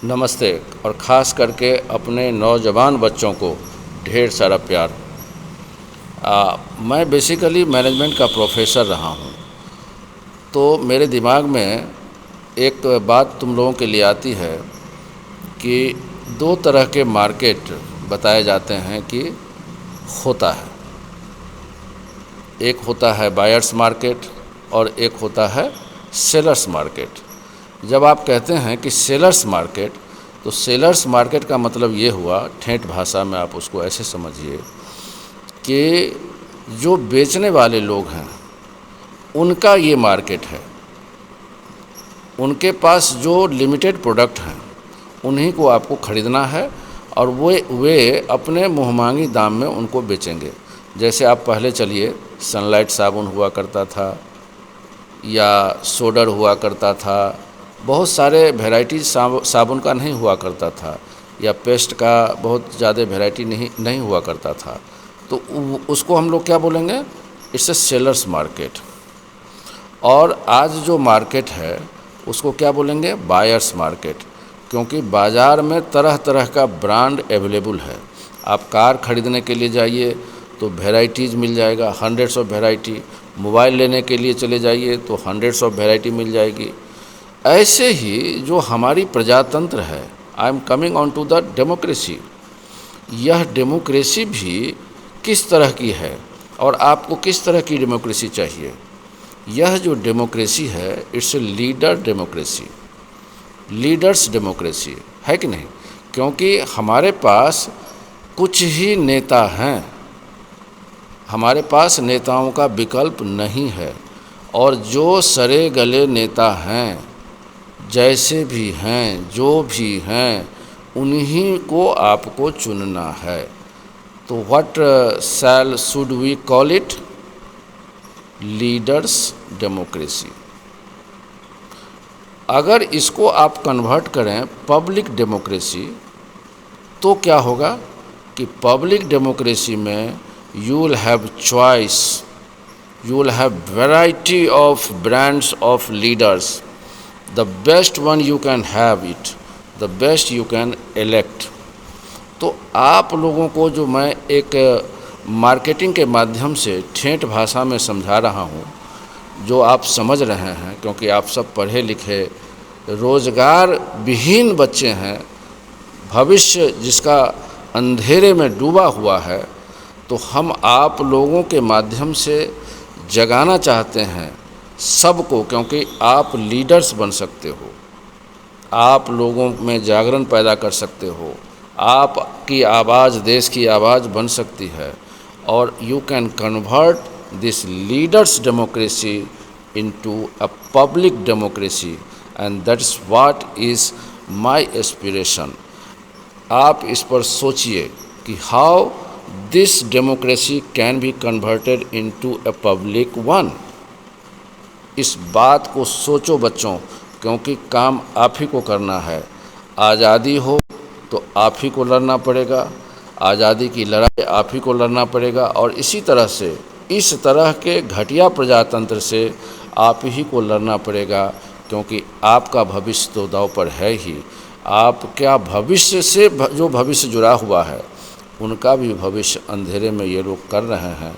नमस्ते। और ख़ास करके अपने नौजवान बच्चों को ढेर सारा प्यार। मैं बेसिकली मैनेजमेंट का प्रोफेसर रहा हूँ, तो मेरे दिमाग में एक बात तुम लोगों के लिए आती है कि दो तरह के मार्केट बताए जाते हैं कि होता है। एक होता है बायर्स मार्केट और एक होता है सेलर्स मार्केट। जब आप कहते हैं कि सेलर्स मार्केट, तो सेलर्स मार्केट का मतलब ये हुआ, ठेठ भाषा में आप उसको ऐसे समझिए कि जो बेचने वाले लोग हैं उनका ये मार्केट है। उनके पास जो लिमिटेड प्रोडक्ट हैं उन्हीं को आपको ख़रीदना है और वे अपने मुँहमांगी दाम में उनको बेचेंगे। जैसे आप पहले चलिए, सनलाइट साबुन हुआ करता था या सोडर हुआ करता था, बहुत सारे वैरायटीज साबुन का नहीं हुआ करता था, या पेस्ट का बहुत ज़्यादा वैरायटी नहीं हुआ करता था। तो उसको हम लोग क्या बोलेंगे? It's a sellers market. और आज जो मार्केट है उसको क्या बोलेंगे? Buyers market. क्योंकि बाज़ार में तरह तरह का ब्रांड अवेलेबल है। आप कार ख़रीदने के लिए जाइए तो वैराइटीज़ मिल जाएगा, हंड्रेड्स ऑफ वैरायटी। मोबाइल लेने के लिए चले जाइए तो हंड्रेड्स ऑफ वैरायटी मिल जाएगी। ऐसे ही जो हमारी प्रजातंत्र है, I am coming on to the democracy. यह डेमोक्रेसी भी किस तरह की है और आपको किस तरह की डेमोक्रेसी चाहिए? यह जो डेमोक्रेसी है, it's a leader democracy, leaders democracy है कि नहीं? क्योंकि हमारे पास कुछ ही नेता हैं, हमारे पास नेताओं का विकल्प नहीं है। और जो सरे गले नेता हैं, जैसे भी हैं, जो भी हैं, उन्हीं को आपको चुनना है। तो what should we call it? Leaders democracy. अगर इसको आप कन्वर्ट करें पब्लिक डेमोक्रेसी, तो क्या होगा कि पब्लिक डेमोक्रेसी में you will have choice, you will have variety of brands of leaders. The best one you can have it, the best you can elect. तो आप लोगों को जो मैं एक मार्केटिंग के माध्यम से ठेठ भाषा में समझा रहा हूँ, जो आप समझ रहे हैं, क्योंकि आप सब पढ़े लिखे रोज़गार विहीन बच्चे हैं, भविष्य जिसका अंधेरे में डूबा हुआ है, तो हम आप लोगों के माध्यम से जगाना चाहते हैं सबको। क्योंकि आप लीडर्स बन सकते हो, आप लोगों में जागरण पैदा कर सकते हो, आपकी आवाज़ देश की आवाज़ बन सकती है। और you can convert this leaders democracy into a public democracy, and that's what is my aspiration. आप इस पर सोचिए कि how this democracy can be converted into a public one। इस बात को सोचो बच्चों, क्योंकि काम आप ही को करना है। आज़ादी हो तो आप ही को लड़ना पड़ेगा, आज़ादी की लड़ाई आप ही को लड़ना पड़ेगा। और इसी तरह से इस तरह के घटिया प्रजातंत्र से आप ही को लड़ना पड़ेगा, क्योंकि आपका भविष्य तो दांव पर है ही। आप क्या भविष्य से जो भविष्य जुड़ा हुआ है, उनका भी भविष्य अंधेरे में ये लोग कर रहे हैं।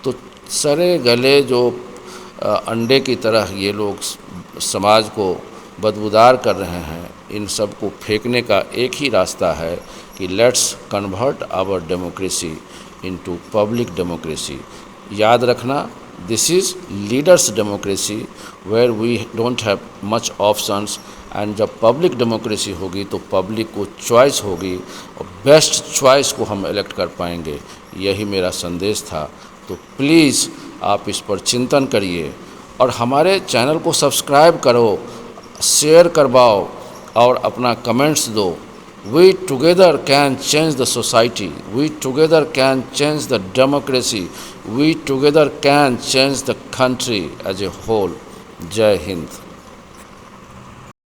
तो सरे गले जो अंडे की तरह ये लोग समाज को बदबूदार कर रहे हैं, इन सब को फेंकने का एक ही रास्ता है कि let's convert our democracy into public democracy. याद रखना, this is leaders democracy where we don't have much options. And जब पब्लिक डेमोक्रेसी होगी तो पब्लिक को चॉइस होगी और बेस्ट चॉइस को हम इलेक्ट कर पाएंगे। यही मेरा संदेश था। तो प्लीज़ आप इस पर चिंतन करिए और हमारे चैनल को सब्सक्राइब करो, शेयर करवाओ और अपना कमेंट्स दो। We together can change the society, we together can change the democracy, we together can change the country as a whole. जय हिंद।